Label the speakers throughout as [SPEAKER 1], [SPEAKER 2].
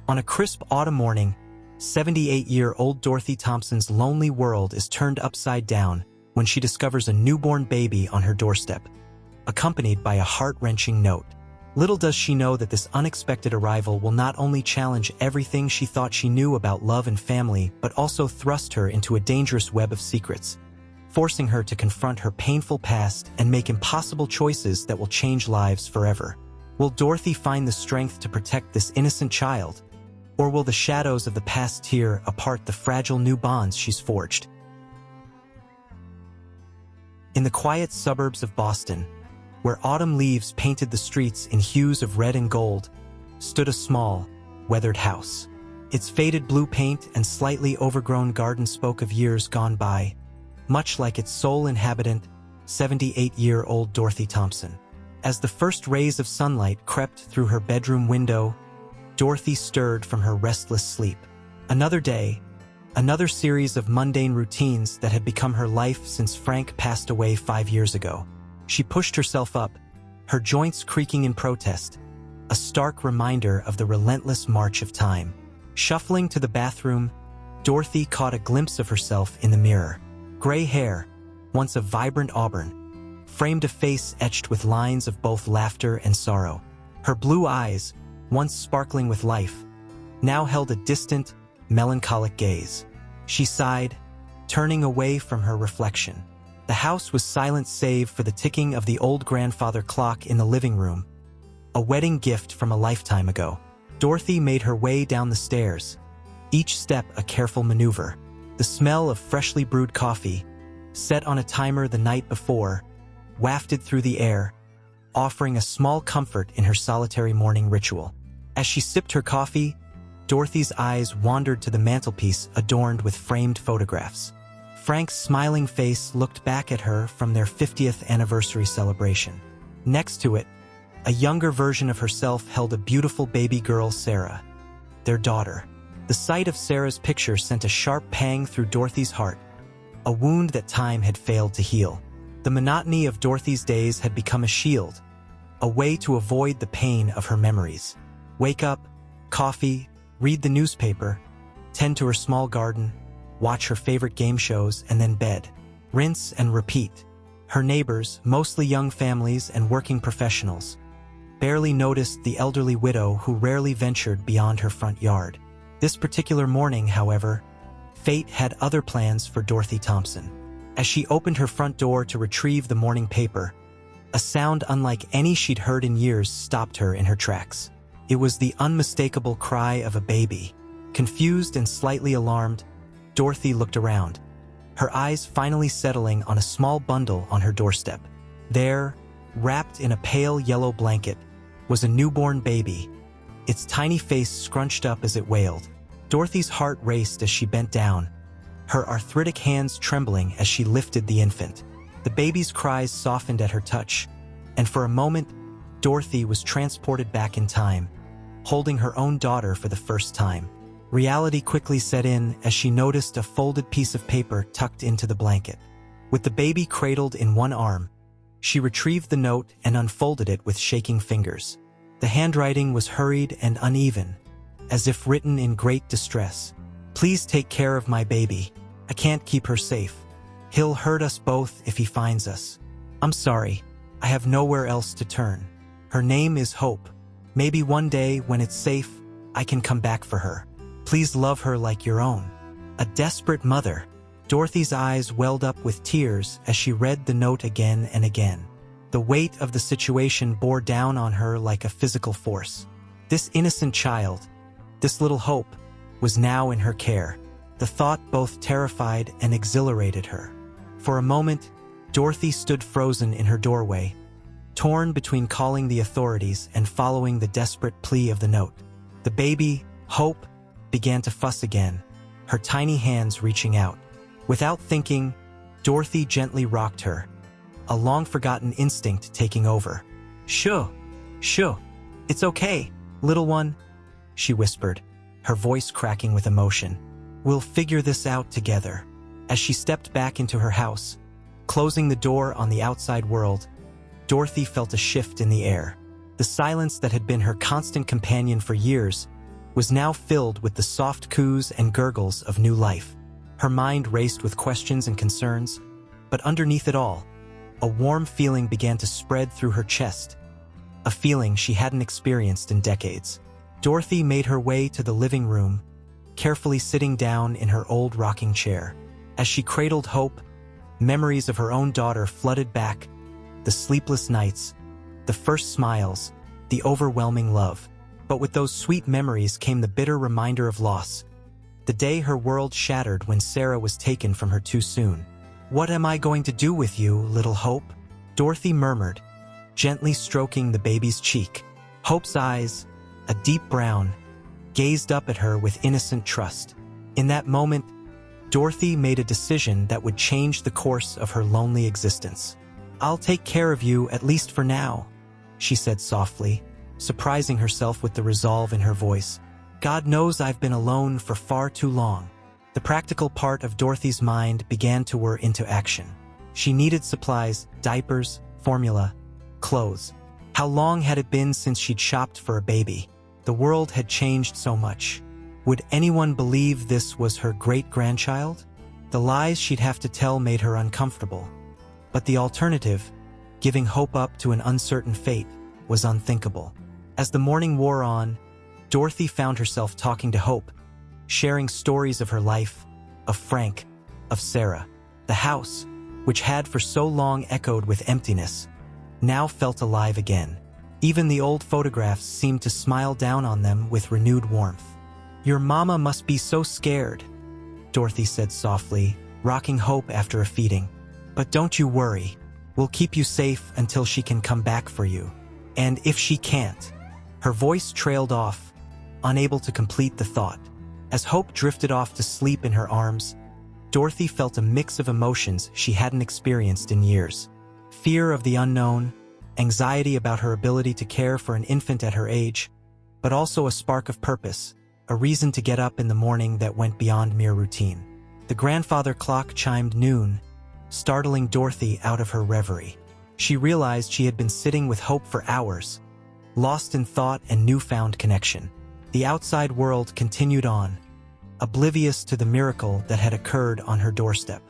[SPEAKER 1] On a crisp autumn morning, 78-year-old Dorothy Thompson's lonely world is turned upside down when she discovers a newborn baby on her doorstep, accompanied by a heart-wrenching note. Little does she know that this unexpected arrival will not only challenge everything she thought she knew about love and family, but also thrust her into a dangerous web of secrets, forcing her to confront her painful past and make impossible choices that will change lives forever. Will Dorothy find the strength to protect this innocent child? Or will the shadows of the past tear apart the fragile new bonds she's forged? In the quiet suburbs of Boston, where autumn leaves painted the streets in hues of red and gold, stood a small, weathered house. Its faded blue paint and slightly overgrown garden spoke of years gone by, much like its sole inhabitant, 78-year-old Dorothy Thompson. As the first rays of sunlight crept through her bedroom window, Dorothy stirred from her restless sleep. Another day, another series of mundane routines that had become her life since Frank passed away 5 years ago. She pushed herself up, her joints creaking in protest, a stark reminder of the relentless march of time. Shuffling to the bathroom, Dorothy caught a glimpse of herself in the mirror. Gray hair, once a vibrant auburn, framed a face etched with lines of both laughter and sorrow. Her blue eyes, once sparkling with life, now held a distant, melancholic gaze. She sighed, turning away from her reflection. The house was silent save for the ticking of the old grandfather clock in the living room, a wedding gift from a lifetime ago. Dorothy made her way down the stairs, each step a careful maneuver. The smell of freshly brewed coffee, set on a timer the night before, wafted through the air, offering a small comfort in her solitary morning ritual. As she sipped her coffee, Dorothy's eyes wandered to the mantelpiece adorned with framed photographs. Frank's smiling face looked back at her from their 50th anniversary celebration. Next to it, a younger version of herself held a beautiful baby girl, Sarah, their daughter. The sight of Sarah's picture sent a sharp pang through Dorothy's heart, a wound that time had failed to heal. The monotony of Dorothy's days had become a shield, a way to avoid the pain of her memories. Wake up, coffee, read the newspaper, tend to her small garden, watch her favorite game shows, and then bed. Rinse and repeat. Her neighbors, mostly young families and working professionals, barely noticed the elderly widow who rarely ventured beyond her front yard. This particular morning, however, fate had other plans for Dorothy Thompson. As she opened her front door to retrieve the morning paper, a sound unlike any she'd heard in years stopped her in her tracks. It was the unmistakable cry of a baby. Confused and slightly alarmed, Dorothy looked around, her eyes finally settling on a small bundle on her doorstep. There, wrapped in a pale yellow blanket, was a newborn baby, its tiny face scrunched up as it wailed. Dorothy's heart raced as she bent down, her arthritic hands trembling as she lifted the infant. The baby's cries softened at her touch, and for a moment, Dorothy was transported back in time, holding her own daughter for the first time. Reality quickly set in as she noticed a folded piece of paper tucked into the blanket. With the baby cradled in one arm, she retrieved the note and unfolded it with shaking fingers. The handwriting was hurried and uneven, as if written in great distress. "Please take care of my baby. I can't keep her safe. He'll hurt us both if he finds us. I'm sorry. I have nowhere else to turn. Her name is Hope. Maybe one day, when it's safe, I can come back for her. Please love her like your own." A desperate mother. Dorothy's eyes welled up with tears as she read the note again and again. The weight of the situation bore down on her like a physical force. This innocent child, this little Hope, was now in her care. The thought both terrified and exhilarated her. For a moment, Dorothy stood frozen in her doorway, torn between calling the authorities and following the desperate plea of the note. The baby, Hope, began to fuss again, her tiny hands reaching out. Without thinking, Dorothy gently rocked her, a long-forgotten instinct taking over. Shoo, it's okay, little one," she whispered, her voice cracking with emotion. "We'll figure this out together." As she stepped back into her house, closing the door on the outside world, Dorothy felt a shift in the air. The silence that had been her constant companion for years was now filled with the soft coos and gurgles of new life. Her mind raced with questions and concerns, but underneath it all, a warm feeling began to spread through her chest, a feeling she hadn't experienced in decades. Dorothy made her way to the living room, carefully sitting down in her old rocking chair. As she cradled hope, memories of her own daughter flooded back, the sleepless nights, the first smiles, the overwhelming love. But with those sweet memories came the bitter reminder of loss, the day her world shattered when Sarah was taken from her too soon. "What am I going to do with you, little Hope?" Dorothy murmured, gently stroking the baby's cheek. Hope's eyes, a deep brown, gazed up at her with innocent trust. In that moment, Dorothy made a decision that would change the course of her lonely existence. "I'll take care of you, at least for now," she said softly, surprising herself with the resolve in her voice. "God knows I've been alone for far too long." The practical part of Dorothy's mind began to whir into action. She needed supplies, diapers, formula, clothes. How long had it been since she'd shopped for a baby? The world had changed so much. Would anyone believe this was her great-grandchild? The lies she'd have to tell made her uncomfortable. But the alternative, giving Hope up to an uncertain fate, was unthinkable. As the morning wore on, Dorothy found herself talking to Hope, sharing stories of her life, of Frank, of Sarah. The house, which had for so long echoed with emptiness, now felt alive again. Even the old photographs seemed to smile down on them with renewed warmth. "Your mama must be so scared," Dorothy said softly, rocking Hope after a feeding. "But don't you worry. We'll keep you safe until she can come back for you. And if she can't..." Her voice trailed off, unable to complete the thought. As Hope drifted off to sleep in her arms, Dorothy felt a mix of emotions she hadn't experienced in years. Fear of the unknown, anxiety about her ability to care for an infant at her age, but also a spark of purpose, a reason to get up in the morning that went beyond mere routine. The grandfather clock chimed noon, startling Dorothy out of her reverie. She realized she had been sitting with Hope for hours, lost in thought and newfound connection. The outside world continued on, oblivious to the miracle that had occurred on her doorstep.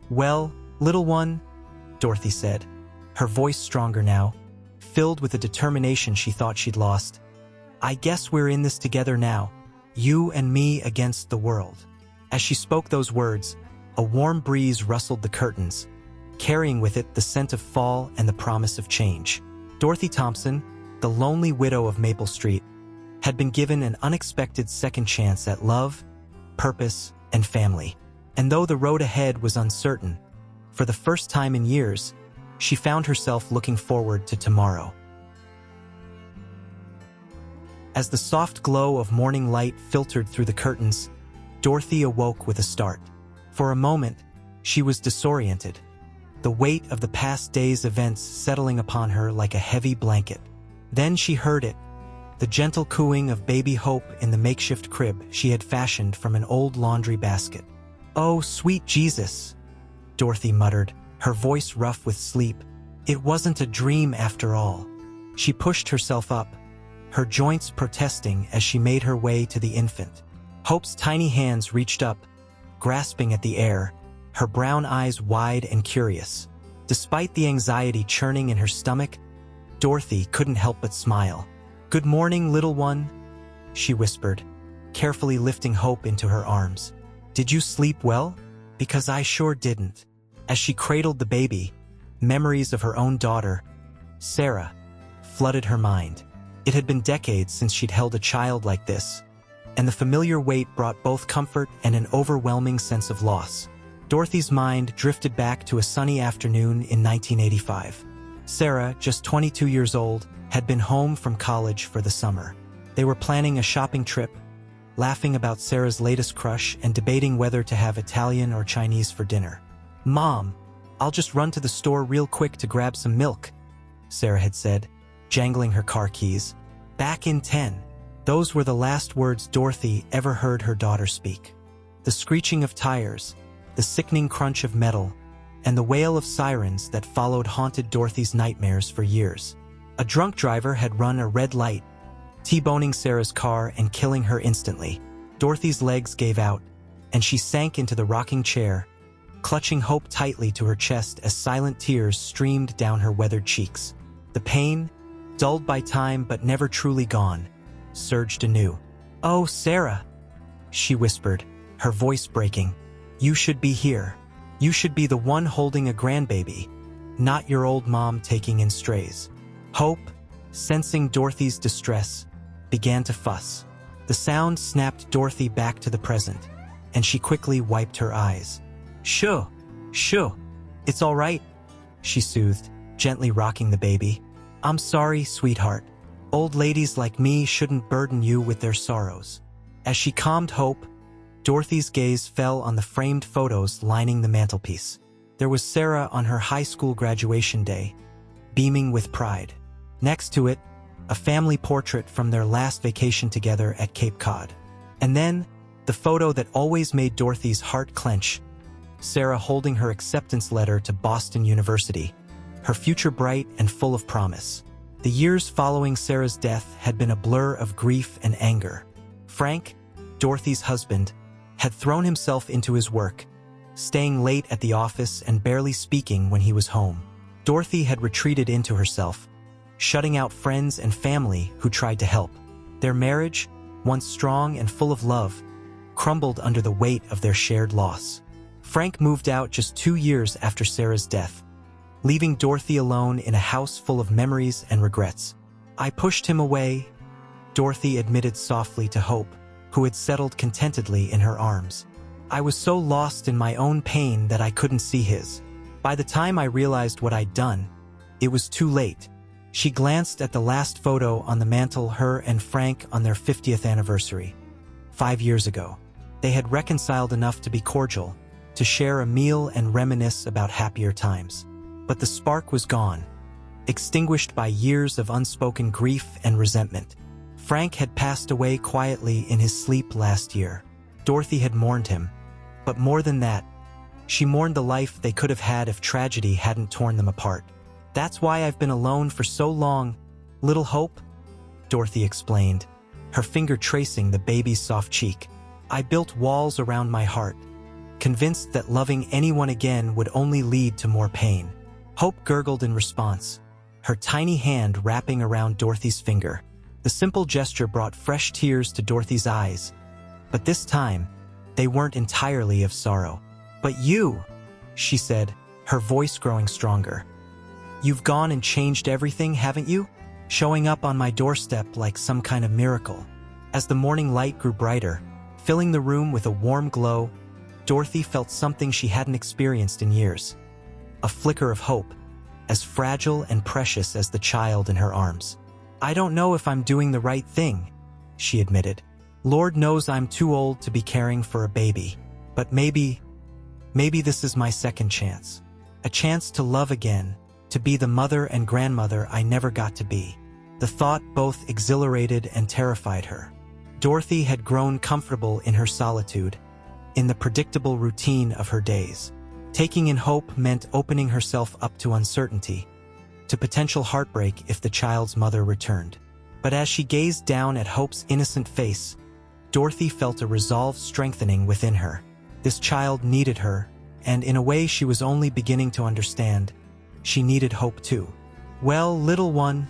[SPEAKER 1] "Well, little one," Dorothy said, her voice stronger now, filled with a determination she thought she'd lost. "I guess we're in this together now, you and me against the world." As she spoke those words, a warm breeze rustled the curtains, carrying with it the scent of fall and the promise of change. Dorothy Thompson, the lonely widow of Maple Street, had been given an unexpected second chance at love, purpose, and family. And though the road ahead was uncertain, for the first time in years, she found herself looking forward to tomorrow. As the soft glow of morning light filtered through the curtains, Dorothy awoke with a start. For a moment, she was disoriented, the weight of the past day's events settling upon her like a heavy blanket. Then she heard it, the gentle cooing of baby Hope in the makeshift crib she had fashioned from an old laundry basket. "Oh, sweet Jesus," Dorothy muttered, her voice rough with sleep. "It wasn't a dream after all." She pushed herself up, her joints protesting as she made her way to the infant. Hope's tiny hands reached up, grasping at the air, her brown eyes wide and curious. Despite the anxiety churning in her stomach, Dorothy couldn't help but smile. "Good morning, little one," she whispered, carefully lifting Hope into her arms. "Did you sleep well? Because I sure didn't." As she cradled the baby, memories of her own daughter, Sarah, flooded her mind. It had been decades since she'd held a child like this, and the familiar weight brought both comfort and an overwhelming sense of loss. Dorothy's mind drifted back to a sunny afternoon in 1985. Sarah, just 22 years old, had been home from college for the summer. They were planning a shopping trip, laughing about Sarah's latest crush and debating whether to have Italian or Chinese for dinner. "Mom, I'll just run to the store real quick to grab some milk," Sarah had said, jangling her car keys. "Back in 10. Those were the last words Dorothy ever heard her daughter speak. The screeching of tires, the sickening crunch of metal, and the wail of sirens that followed haunted Dorothy's nightmares for years. A drunk driver had run a red light, T-boning Sarah's car and killing her instantly. Dorothy's legs gave out, and she sank into the rocking chair, clutching Hope tightly to her chest as silent tears streamed down her weathered cheeks. The pain, dulled by time but never truly gone, surged anew. "Oh, Sarah," she whispered, her voice breaking. "You should be here. You should be the one holding a grandbaby, not your old mom taking in strays." Hope, sensing Dorothy's distress, began to fuss. The sound snapped Dorothy back to the present, and she quickly wiped her eyes. Shoo, it's all right," she soothed, gently rocking the baby. "I'm sorry, sweetheart. Old ladies like me shouldn't burden you with their sorrows." As she calmed Hope, Dorothy's gaze fell on the framed photos lining the mantelpiece. There was Sarah on her high school graduation day, beaming with pride. Next to it, a family portrait from their last vacation together at Cape Cod. And then, the photo that always made Dorothy's heart clench, Sarah holding her acceptance letter to Boston University, her future bright and full of promise. The years following Sarah's death had been a blur of grief and anger. Frank, Dorothy's husband, had thrown himself into his work, staying late at the office and barely speaking when he was home. Dorothy had retreated into herself, shutting out friends and family who tried to help. Their marriage, once strong and full of love, crumbled under the weight of their shared loss. Frank moved out just 2 years after Sarah's death, leaving Dorothy alone in a house full of memories and regrets. "I pushed him away," Dorothy admitted softly to Hope, who had settled contentedly in her arms. "I was so lost in my own pain that I couldn't see his. By the time I realized what I'd done, it was too late." She glanced at the last photo on the mantel, her and Frank on their 50th anniversary. 5 years ago, they had reconciled enough to be cordial, to share a meal and reminisce about happier times. But the spark was gone, extinguished by years of unspoken grief and resentment. Frank had passed away quietly in his sleep last year. Dorothy had mourned him, but more than that, she mourned the life they could have had if tragedy hadn't torn them apart. "That's why I've been alone for so long, little Hope," Dorothy explained, her finger tracing the baby's soft cheek. "I built walls around my heart, convinced that loving anyone again would only lead to more pain." Hope gurgled in response, her tiny hand wrapping around Dorothy's finger. The simple gesture brought fresh tears to Dorothy's eyes, but this time, they weren't entirely of sorrow. "But you," she said, her voice growing stronger. "You've gone and changed everything, haven't you? Showing up on my doorstep like some kind of miracle." As the morning light grew brighter, filling the room with a warm glow, Dorothy felt something she hadn't experienced in years. A flicker of hope, as fragile and precious as the child in her arms. "I don't know if I'm doing the right thing," she admitted. "Lord knows I'm too old to be caring for a baby. But maybe this is my second chance. A chance to love again, to be the mother and grandmother I never got to be." The thought both exhilarated and terrified her. Dorothy had grown comfortable in her solitude, in the predictable routine of her days. Taking in Hope meant opening herself up to uncertainty, to potential heartbreak if the child's mother returned. But as she gazed down at Hope's innocent face, Dorothy felt a resolve strengthening within her. This child needed her, and in a way she was only beginning to understand, she needed Hope too. "Well, little one,"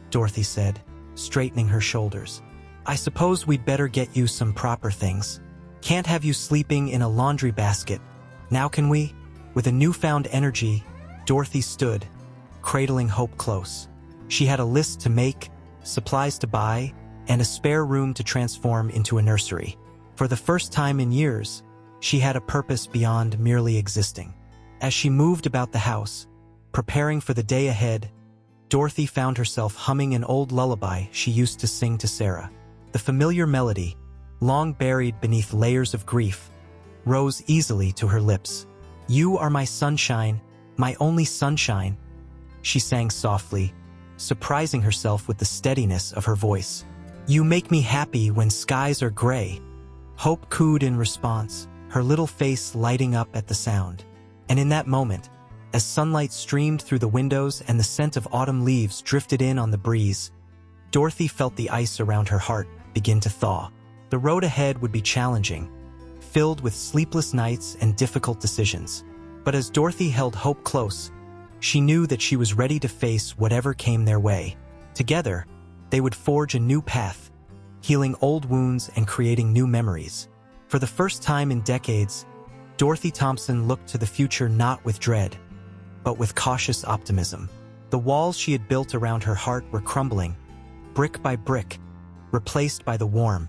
[SPEAKER 1] Dorothy said, straightening her shoulders, "I suppose we'd better get you some proper things. Can't have you sleeping in a laundry basket, now can we?" With a newfound energy, Dorothy stood, cradling Hope close. She had a list to make, supplies to buy, and a spare room to transform into a nursery. For the first time in years, she had a purpose beyond merely existing. As she moved about the house, preparing for the day ahead, Dorothy found herself humming an old lullaby she used to sing to Sarah. The familiar melody, long buried beneath layers of grief, rose easily to her lips. "You are my sunshine, my only sunshine," she sang softly, surprising herself with the steadiness of her voice. "You make me happy when skies are gray," Hope cooed in response, her little face lighting up at the sound. And in that moment, as sunlight streamed through the windows and the scent of autumn leaves drifted in on the breeze, Dorothy felt the ice around her heart begin to thaw. The road ahead would be challenging, filled with sleepless nights and difficult decisions. But as Dorothy held hope close, she knew that she was ready to face whatever came their way. Together, they would forge a new path, healing old wounds and creating new memories. For the first time in decades, Dorothy Thompson looked to the future not with dread, but with cautious optimism. The walls she had built around her heart were crumbling, brick by brick, replaced by the warm,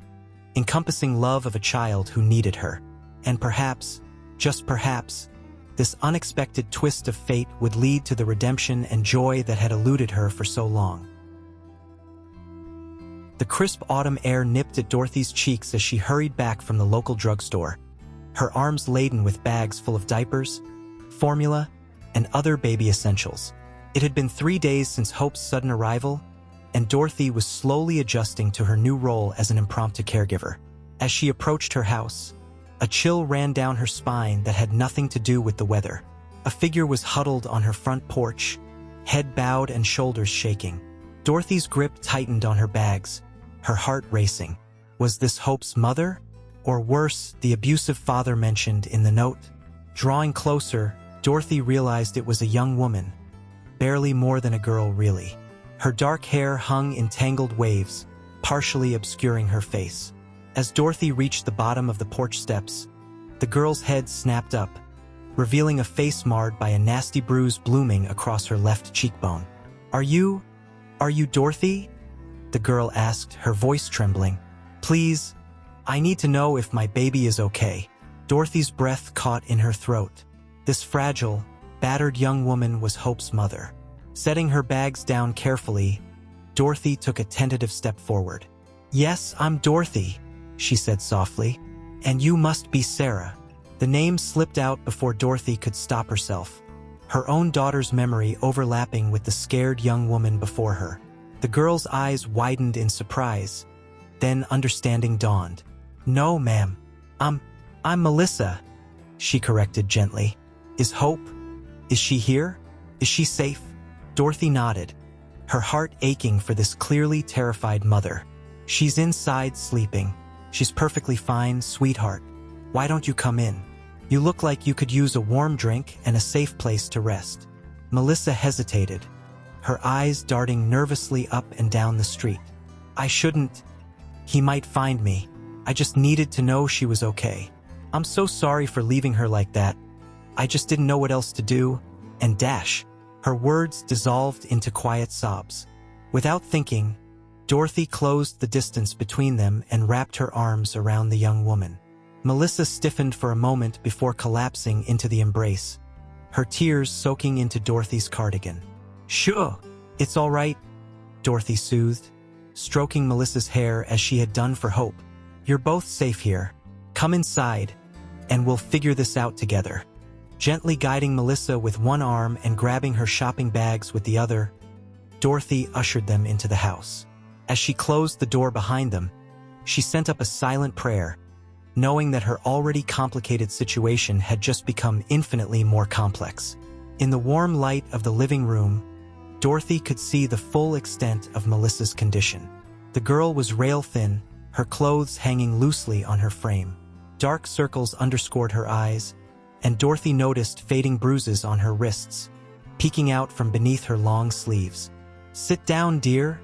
[SPEAKER 1] encompassing love of a child who needed her. And perhaps, just perhaps, this unexpected twist of fate would lead to the redemption and joy that had eluded her for so long. The crisp autumn air nipped at Dorothy's cheeks as she hurried back from the local drugstore, her arms laden with bags full of diapers, formula, and other baby essentials. It had been 3 days since Hope's sudden arrival, and Dorothy was slowly adjusting to her new role as an impromptu caregiver. As she approached her house, a chill ran down her spine that had nothing to do with the weather. A figure was huddled on her front porch, head bowed and shoulders shaking. Dorothy's grip tightened on her bags, her heart racing. Was this Hope's mother? Or worse, the abusive father mentioned in the note? Drawing closer, Dorothy realized it was a young woman, barely more than a girl really. Her dark hair hung in tangled waves, partially obscuring her face. As Dorothy reached the bottom of the porch steps, the girl's head snapped up, revealing a face marred by a nasty bruise blooming across her left cheekbone. Are you Dorothy?" the girl asked, her voice trembling. "Please, I need to know if my baby is okay." Dorothy's breath caught in her throat. This fragile, battered young woman was Hope's mother. Setting her bags down carefully, Dorothy took a tentative step forward. "Yes, I'm Dorothy," she said softly. "And you must be Sarah." The name slipped out before Dorothy could stop herself, her own daughter's memory overlapping with the scared young woman before her. The girl's eyes widened in surprise, then understanding dawned. "No, ma'am. I'm Melissa," she corrected gently. Is she here? Is she safe?" Dorothy nodded, her heart aching for this clearly terrified mother. "She's inside sleeping. She's perfectly fine, sweetheart. Why don't you come in? You look like you could use a warm drink and a safe place to rest." Melissa hesitated, her eyes darting nervously up and down the street. "I shouldn't. He might find me. I just needed to know she was okay. I'm so sorry for leaving her like that. I just didn't know what else to do." And dash. Her words dissolved into quiet sobs. Without thinking, Dorothy closed the distance between them and wrapped her arms around the young woman. Melissa stiffened for a moment before collapsing into the embrace, her tears soaking into Dorothy's cardigan. "Sure, it's all right," Dorothy soothed, stroking Melissa's hair as she had done for Hope. "You're both safe here. Come inside, and we'll figure this out together." Gently guiding Melissa with one arm and grabbing her shopping bags with the other, Dorothy ushered them into the house. As she closed the door behind them, she sent up a silent prayer, knowing that her already complicated situation had just become infinitely more complex. In the warm light of the living room, Dorothy could see the full extent of Melissa's condition. The girl was rail-thin, her clothes hanging loosely on her frame. Dark circles underscored her eyes, and Dorothy noticed fading bruises on her wrists, peeking out from beneath her long sleeves. "Sit down, dear,"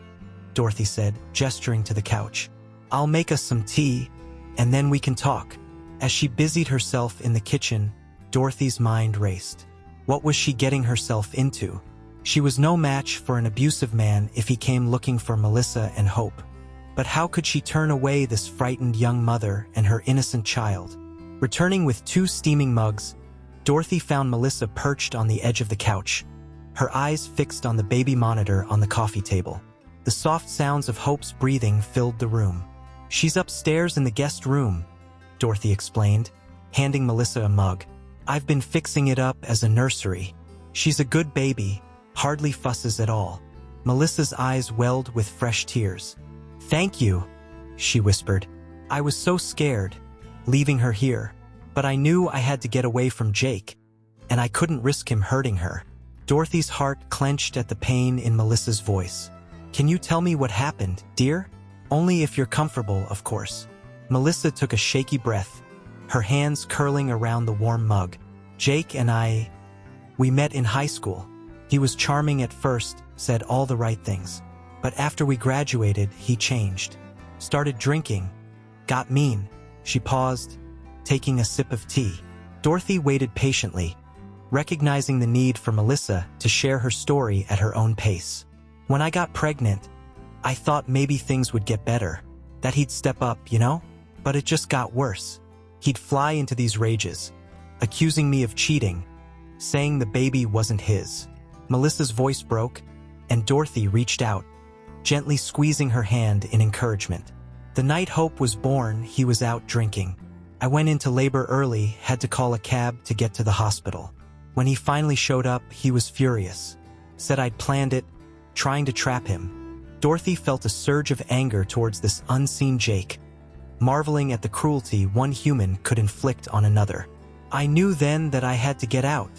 [SPEAKER 1] Dorothy said, gesturing to the couch. "I'll make us some tea, and then we can talk." As she busied herself in the kitchen, Dorothy's mind raced. What was she getting herself into? She was no match for an abusive man if he came looking for Melissa and Hope. But how could she turn away this frightened young mother and her innocent child? Returning with 2 steaming mugs, Dorothy found Melissa perched on the edge of the couch, her eyes fixed on the baby monitor on the coffee table. The soft sounds of Hope's breathing filled the room. "She's upstairs in the guest room," Dorothy explained, handing Melissa a mug. "I've been fixing it up as a nursery. She's a good baby, hardly fusses at all." Melissa's eyes welled with fresh tears. "Thank you," she whispered. "I was so scared, leaving her here, but I knew I had to get away from Jake, and I couldn't risk him hurting her." Dorothy's heart clenched at the pain in Melissa's voice. Can you tell me what happened, dear? Only if you're comfortable, of course. Melissa took a shaky breath, her hands curling around the warm mug. Jake and we met in high school. He was charming at first, said all the right things. But after we graduated, he changed. Started drinking. Got mean. She paused, taking a sip of tea. Dorothy waited patiently, recognizing the need for Melissa to share her story at her own pace. When I got pregnant, I thought maybe things would get better, that he'd step up, you know? But it just got worse. He'd fly into these rages, accusing me of cheating, saying the baby wasn't his. Melissa's voice broke, and Dorothy reached out, gently squeezing her hand in encouragement. The night Hope was born, he was out drinking. I went into labor early, had to call a cab to get to the hospital. When he finally showed up, he was furious. Said I'd planned it, trying to trap him. Dorothy felt a surge of anger towards this unseen Jake, marveling at the cruelty one human could inflict on another. I knew then that I had to get out,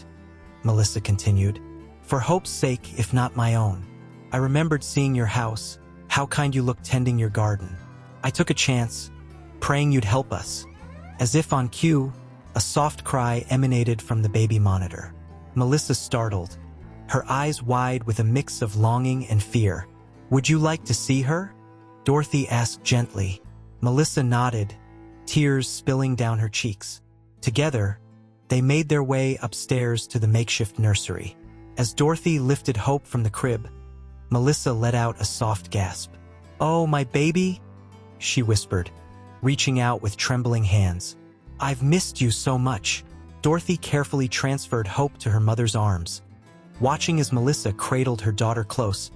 [SPEAKER 1] Melissa continued, for Hope's sake, if not my own. I remembered seeing your house, how kind you looked tending your garden. I took a chance, praying you'd help us. As if on cue, a soft cry emanated from the baby monitor. Melissa startled, her eyes wide with a mix of longing and fear. Would you like to see her? Dorothy asked gently. Melissa nodded, tears spilling down her cheeks. Together, they made their way upstairs to the makeshift nursery. As Dorothy lifted Hope from the crib, Melissa let out a soft gasp. Oh, my baby, she whispered, reaching out with trembling hands. I've missed you so much. Dorothy carefully transferred Hope to her mother's arms, watching as Melissa cradled her daughter close,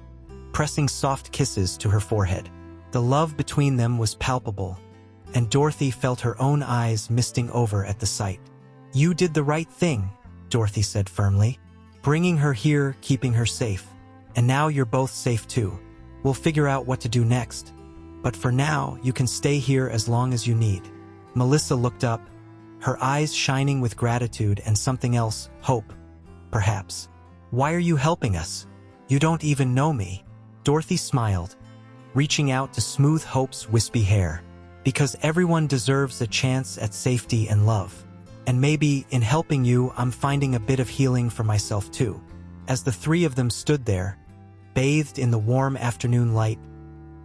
[SPEAKER 1] pressing soft kisses to her forehead. The love between them was palpable, and Dorothy felt her own eyes misting over at the sight. You did the right thing, Dorothy said firmly, bringing her here, keeping her safe. And now you're both safe too. We'll figure out what to do next. But for now, you can stay here as long as you need. Melissa looked up, her eyes shining with gratitude and something else, hope, perhaps. Why are you helping us? You don't even know me. Dorothy smiled, reaching out to smooth Hope's wispy hair. Because everyone deserves a chance at safety and love. And maybe, in helping you, I'm finding a bit of healing for myself too. As the three of them stood there, bathed in the warm afternoon light,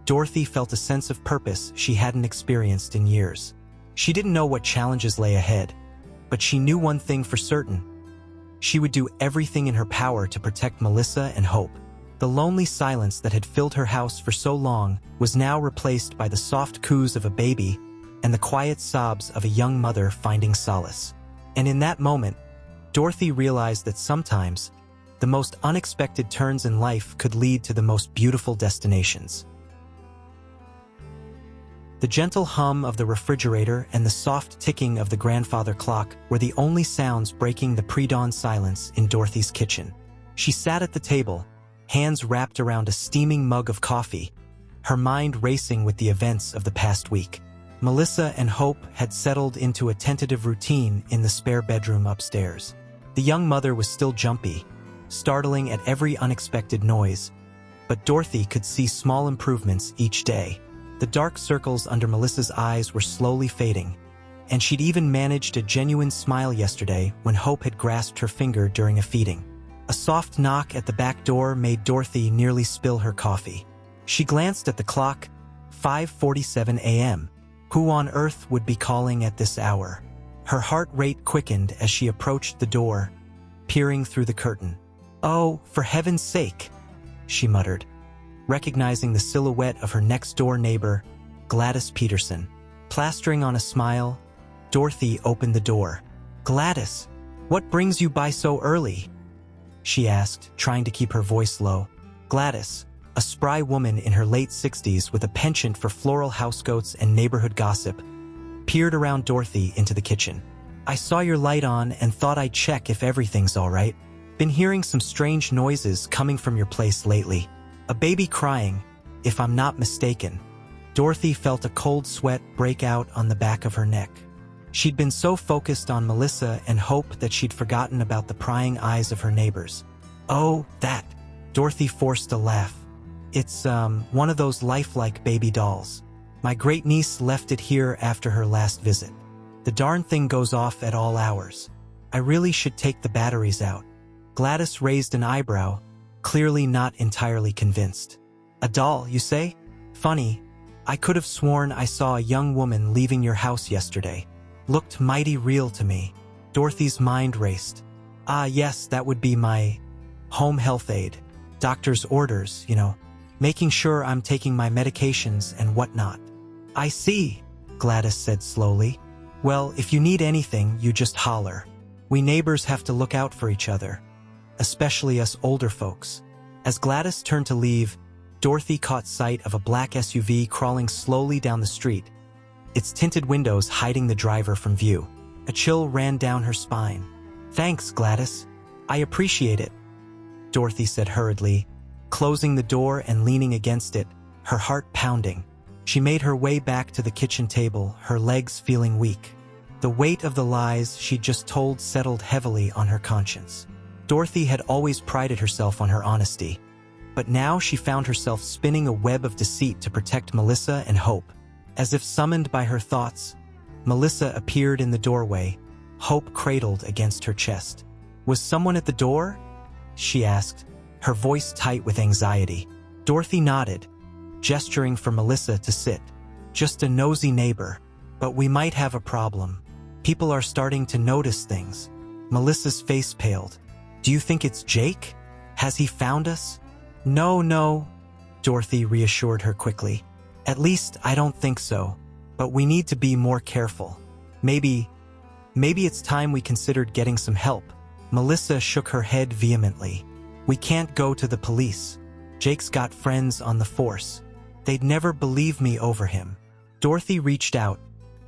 [SPEAKER 1] Dorothy felt a sense of purpose she hadn't experienced in years. She didn't know what challenges lay ahead, but she knew one thing for certain. She would do everything in her power to protect Melissa and Hope. The lonely silence that had filled her house for so long was now replaced by the soft coos of a baby and the quiet sobs of a young mother finding solace. And in that moment, Dorothy realized that sometimes, the most unexpected turns in life could lead to the most beautiful destinations. The gentle hum of the refrigerator and the soft ticking of the grandfather clock were the only sounds breaking the pre-dawn silence in Dorothy's kitchen. She sat at the table, hands wrapped around a steaming mug of coffee, her mind racing with the events of the past week. Melissa and Hope had settled into a tentative routine in the spare bedroom upstairs. The young mother was still jumpy, startling at every unexpected noise, but Dorothy could see small improvements each day. The dark circles under Melissa's eyes were slowly fading, and she'd even managed a genuine smile yesterday when Hope had grasped her finger during a feeding. A soft knock at the back door made Dorothy nearly spill her coffee. She glanced at the clock, 5:47 a.m. Who on earth would be calling at this hour? Her heart rate quickened as she approached the door, peering through the curtain. Oh, for heaven's sake, she muttered, recognizing the silhouette of her next-door neighbor, Gladys Peterson. Plastering on a smile, Dorothy opened the door. Gladys, what brings you by so early? She asked, trying to keep her voice low. Gladys, a spry woman in her late 60s with a penchant for floral housecoats and neighborhood gossip, peered around Dorothy into the kitchen. I saw your light on and thought I'd check if everything's all right. Been hearing some strange noises coming from your place lately. A baby crying, if I'm not mistaken. Dorothy felt a cold sweat break out on the back of her neck. She'd been so focused on Melissa and Hope that she'd forgotten about the prying eyes of her neighbors. Oh, that. Dorothy forced a laugh. It's, one of those lifelike baby dolls. My great-niece left it here after her last visit. The darn thing goes off at all hours. I really should take the batteries out." Gladys raised an eyebrow, clearly not entirely convinced. "A doll, you say? Funny. I could have sworn I saw a young woman leaving your house yesterday. Looked mighty real to me." Dorothy's mind raced. "Ah, yes, that would be my home health aide. Doctor's orders, making sure I'm taking my medications and whatnot." "I see," Gladys said slowly. "Well, if you need anything, you just holler. We neighbors have to look out for each other, especially us older folks." As Gladys turned to leave, Dorothy caught sight of a black SUV crawling slowly down the street, its tinted windows hiding the driver from view. A chill ran down her spine. "Thanks, Gladys. I appreciate it," Dorothy said hurriedly, closing the door and leaning against it, her heart pounding. She made her way back to the kitchen table, her legs feeling weak. The weight of the lies she'd just told settled heavily on her conscience. Dorothy had always prided herself on her honesty, but now she found herself spinning a web of deceit to protect Melissa and Hope. As if summoned by her thoughts, Melissa appeared in the doorway, Hope cradled against her chest. "Was someone at the door?" she asked, her voice tight with anxiety. Dorothy nodded, gesturing for Melissa to sit. "Just a nosy neighbor, but we might have a problem. People are starting to notice things." Melissa's face paled. "Do you think it's Jake? Has he found us?" No, Dorothy reassured her quickly. "At least I don't think so, but we need to be more careful. Maybe it's time we considered getting some help." Melissa shook her head vehemently. "We can't go to the police. Jake's got friends on the force. They'd never believe me over him." Dorothy reached out,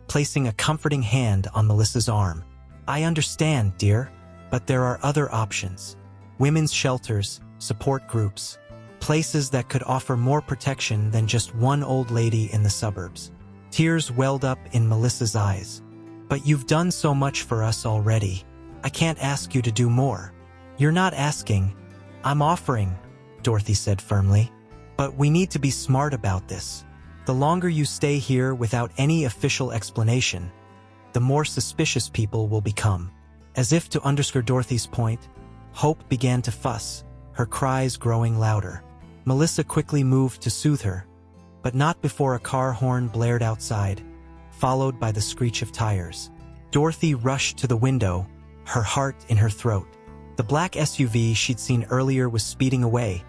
[SPEAKER 1] placing a comforting hand on Melissa's arm. "I understand, dear, but there are other options. Women's shelters, support groups, places that could offer more protection than just one old lady in the suburbs." Tears welled up in Melissa's eyes. "But you've done so much for us already. I can't ask you to do more." "You're not asking. I'm offering," Dorothy said firmly. "But we need to be smart about this. The longer you stay here without any official explanation, the more suspicious people will become." As if to underscore Dorothy's point, Hope began to fuss, her cries growing louder. Melissa quickly moved to soothe her, but not before a car horn blared outside, followed by the screech of tires. Dorothy rushed to the window, her heart in her throat. The black SUV she'd seen earlier was speeding away,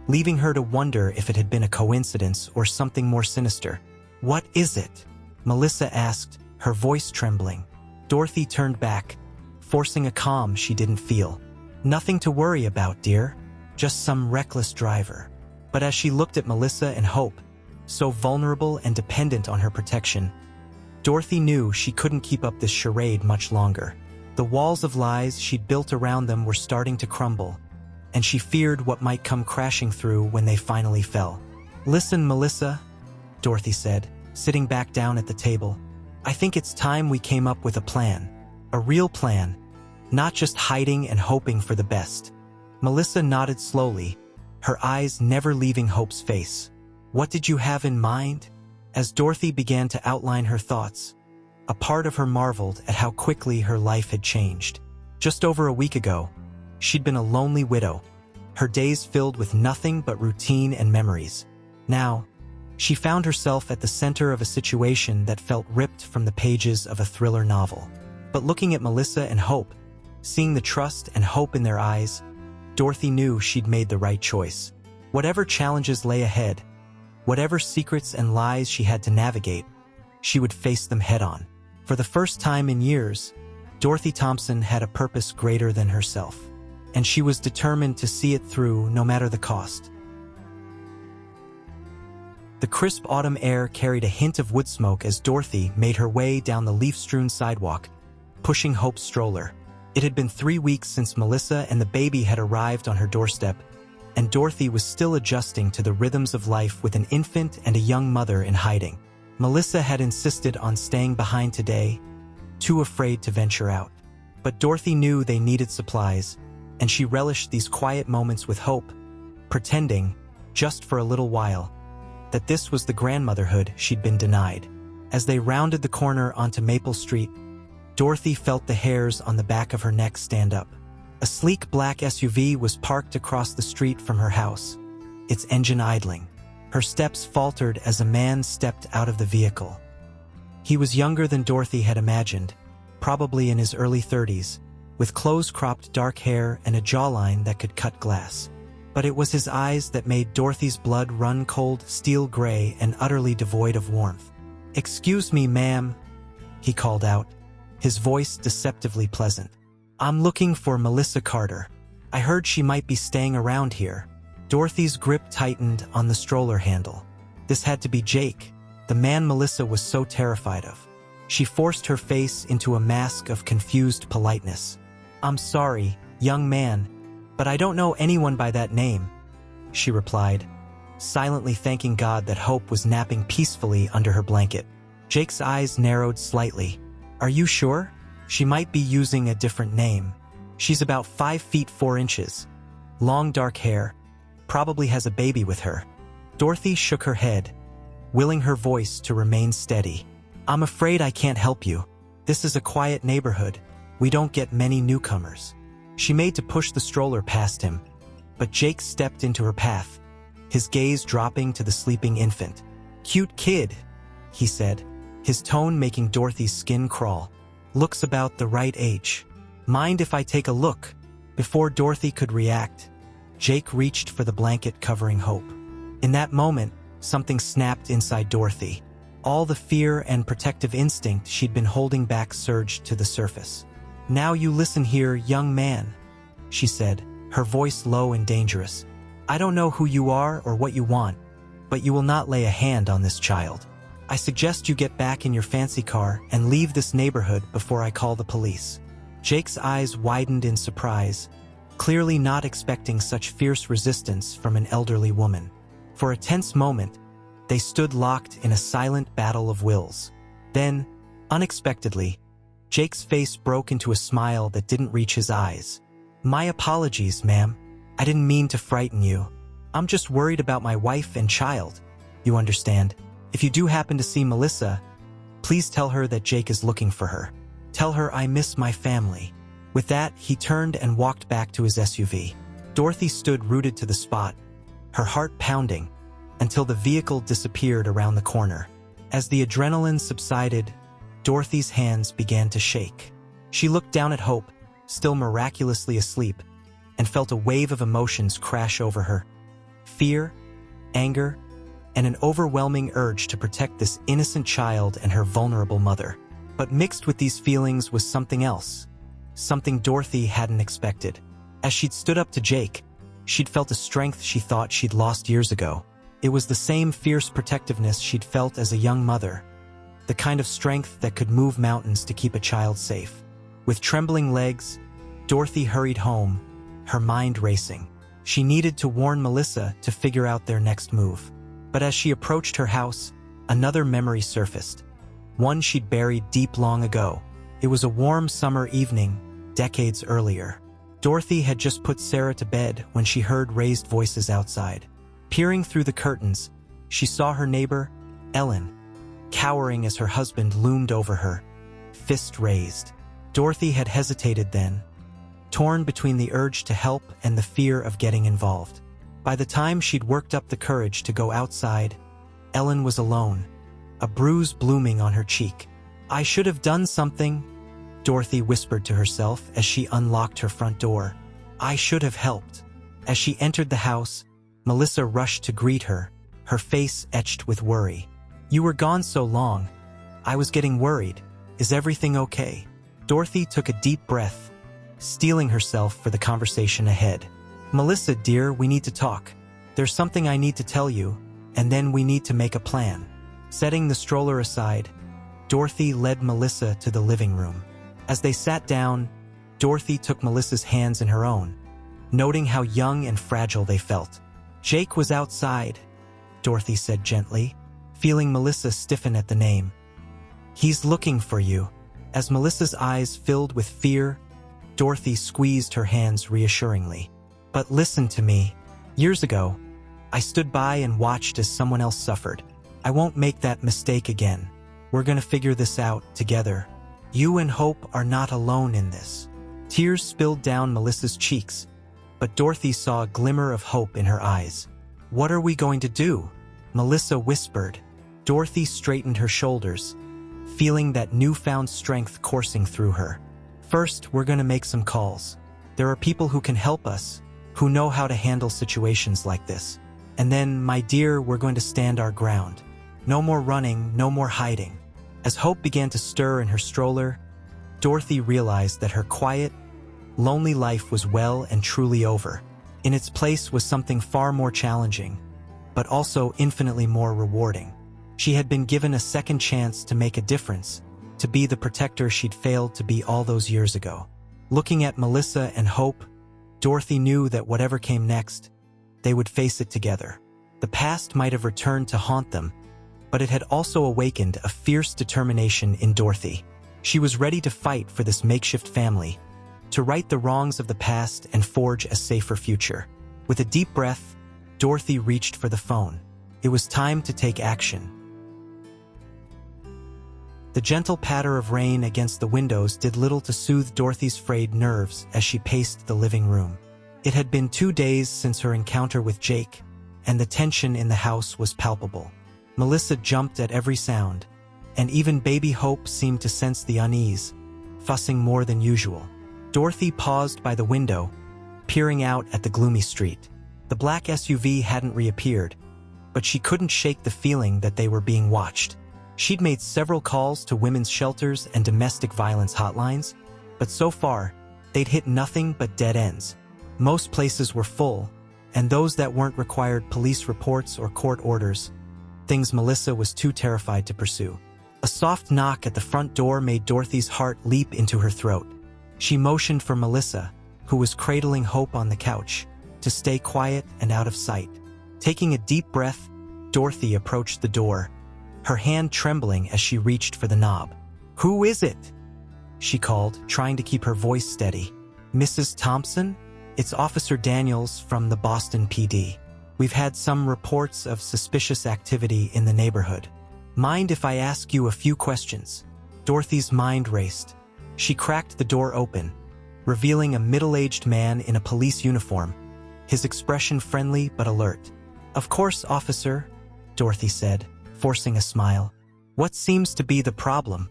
[SPEAKER 1] leaving her to wonder if it had been a coincidence or something more sinister. "What is it?" Melissa asked, her voice trembling. Dorothy turned back, forcing a calm she didn't feel. "Nothing to worry about, dear. Just some reckless driver." But as she looked at Melissa and Hope, so vulnerable and dependent on her protection, Dorothy knew she couldn't keep up this charade much longer. The walls of lies she'd built around them were starting to crumble, and she feared what might come crashing through when they finally fell. "Listen, Melissa," Dorothy said, sitting back down at the table. "I think it's time we came up with a plan. A real plan, not just hiding and hoping for the best." Melissa nodded slowly, her eyes never leaving Hope's face. "What did you have in mind?" As Dorothy began to outline her thoughts, a part of her marveled at how quickly her life had changed. Just over a week ago, she'd been a lonely widow, her days filled with nothing but routine and memories. Now, she found herself at the center of a situation that felt ripped from the pages of a thriller novel. But looking at Melissa and Hope, seeing the trust and hope in their eyes, Dorothy knew she'd made the right choice. Whatever challenges lay ahead, whatever secrets and lies she had to navigate, she would face them head-on. For the first time in years, Dorothy Thompson had a purpose greater than herself, and she was determined to see it through no matter the cost. The crisp autumn air carried a hint of wood smoke as Dorothy made her way down the leaf-strewn sidewalk, pushing Hope's stroller. It had been 3 weeks since Melissa and the baby had arrived on her doorstep, and Dorothy was still adjusting to the rhythms of life with an infant and a young mother in hiding. Melissa had insisted on staying behind today, too afraid to venture out. But Dorothy knew they needed supplies, and she relished these quiet moments with Hope, pretending, just for a little while, that this was the grandmotherhood she'd been denied. As they rounded the corner onto Maple Street, Dorothy felt the hairs on the back of her neck stand up. A sleek black SUV was parked across the street from her house, its engine idling. Her steps faltered as a man stepped out of the vehicle. He was younger than Dorothy had imagined, probably in his early 30s, with close-cropped dark hair and a jawline that could cut glass. But it was his eyes that made Dorothy's blood run cold, steel gray, and utterly devoid of warmth. "Excuse me, ma'am," he called out, his voice deceptively pleasant. "I'm looking for Melissa Carter. I heard she might be staying around here." Dorothy's grip tightened on the stroller handle. This had to be Jake, the man Melissa was so terrified of. She forced her face into a mask of confused politeness. "I'm sorry, young man, but I don't know anyone by that name," she replied, silently thanking God that Hope was napping peacefully under her blanket. Jake's eyes narrowed slightly. "Are you sure? She might be using a different name. She's about 5 feet 4 inches. Long dark hair. Probably has a baby with her." Dorothy shook her head, willing her voice to remain steady. "I'm afraid I can't help you. This is a quiet neighborhood. We don't get many newcomers." She made to push the stroller past him, but Jake stepped into her path, his gaze dropping to the sleeping infant. "Cute kid," he said, his tone making Dorothy's skin crawl. "Looks about the right age. Mind if I take a look?" Before Dorothy could react, Jake reached for the blanket covering Hope. In that moment, something snapped inside Dorothy. All the fear and protective instinct she'd been holding back surged to the surface. "Now you listen here, young man," she said, her voice low and dangerous. "I don't know who you are or what you want, but you will not lay a hand on this child. I suggest you get back in your fancy car and leave this neighborhood before I call the police." Jake's eyes widened in surprise, clearly not expecting such fierce resistance from an elderly woman. For a tense moment, they stood locked in a silent battle of wills. Then, unexpectedly, Jake's face broke into a smile that didn't reach his eyes. "My apologies, ma'am. I didn't mean to frighten you. I'm just worried about my wife and child. You understand? If you do happen to see Melissa, please tell her that Jake is looking for her. Tell her I miss my family." With that, he turned and walked back to his SUV. Dorothy stood rooted to the spot, her heart pounding, until the vehicle disappeared around the corner. As the adrenaline subsided, Dorothy's hands began to shake. She looked down at Hope, still miraculously asleep, and felt a wave of emotions crash over her. Fear, anger, and an overwhelming urge to protect this innocent child and her vulnerable mother. But mixed with these feelings was something else, something Dorothy hadn't expected. As she'd stood up to Jake, she'd felt a strength she thought she'd lost years ago. It was the same fierce protectiveness she'd felt as a young mother, the kind of strength that could move mountains to keep a child safe. With trembling legs, Dorothy hurried home, her mind racing. She needed to warn Melissa to figure out their next move. But as she approached her house, another memory surfaced, one she'd buried deep long ago. It was a warm summer evening, decades earlier. Dorothy had just put Sarah to bed when she heard raised voices outside. Peering through the curtains, she saw her neighbor, Ellen, cowering as her husband loomed over her, fist raised. Dorothy had hesitated then, torn between the urge to help and the fear of getting involved. By the time she'd worked up the courage to go outside, Ellen was alone, a bruise blooming on her cheek. "I should have done something," Dorothy whispered to herself as she unlocked her front door. "I should have helped." As she entered the house, Melissa rushed to greet her, her face etched with worry. "You were gone so long. I was getting worried. Is everything okay?" Dorothy took a deep breath, steeling herself for the conversation ahead. "Melissa, dear, we need to talk. There's something I need to tell you, and then we need to make a plan." Setting the stroller aside, Dorothy led Melissa to the living room. As they sat down, Dorothy took Melissa's hands in her own, noting how young and fragile they felt. "Jake was outside," Dorothy said gently, feeling Melissa stiffen at the name. "He's looking for you." As Melissa's eyes filled with fear, Dorothy squeezed her hands reassuringly. "But listen to me. Years ago, I stood by and watched as someone else suffered. I won't make that mistake again. We're gonna figure this out together. You and Hope are not alone in this." Tears spilled down Melissa's cheeks, but Dorothy saw a glimmer of hope in her eyes. "What are we going to do?" Melissa whispered. Dorothy straightened her shoulders, feeling that newfound strength coursing through her. "First, we're gonna make some calls. There are people who can help us, who know how to handle situations like this. And then, my dear, we're going to stand our ground. No more running, no more hiding." As Hope began to stir in her stroller, Dorothy realized that her quiet, lonely life was well and truly over. In its place was something far more challenging, but also infinitely more rewarding. She had been given a second chance to make a difference, to be the protector she'd failed to be all those years ago. Looking at Melissa and Hope, Dorothy knew that whatever came next, they would face it together. The past might have returned to haunt them, but it had also awakened a fierce determination in Dorothy. She was ready to fight for this makeshift family, to right the wrongs of the past and forge a safer future. With a deep breath, Dorothy reached for the phone. It was time to take action. The gentle patter of rain against the windows did little to soothe Dorothy's frayed nerves as she paced the living room. It had been 2 days since her encounter with Jake, and the tension in the house was palpable. Melissa jumped at every sound, and even baby Hope seemed to sense the unease, fussing more than usual. Dorothy paused by the window, peering out at the gloomy street. The black SUV hadn't reappeared, but she couldn't shake the feeling that they were being watched. She'd made several calls to women's shelters and domestic violence hotlines, but so far, they'd hit nothing but dead ends. Most places were full, and those that weren't required police reports or court orders, things Melissa was too terrified to pursue. A soft knock at the front door made Dorothy's heart leap into her throat. She motioned for Melissa, who was cradling Hope on the couch, to stay quiet and out of sight. Taking a deep breath, Dorothy approached the door, her hand trembling as she reached for the knob. "Who is it?" she called, trying to keep her voice steady. "Mrs. Thompson? It's Officer Daniels from the Boston PD. We've had some reports of suspicious activity in the neighborhood. Mind if I ask you a few questions?" Dorothy's mind raced. She cracked the door open, revealing a middle-aged man in a police uniform, his expression friendly but alert. "Of course, officer," Dorothy said, forcing a smile. "What seems to be the problem?"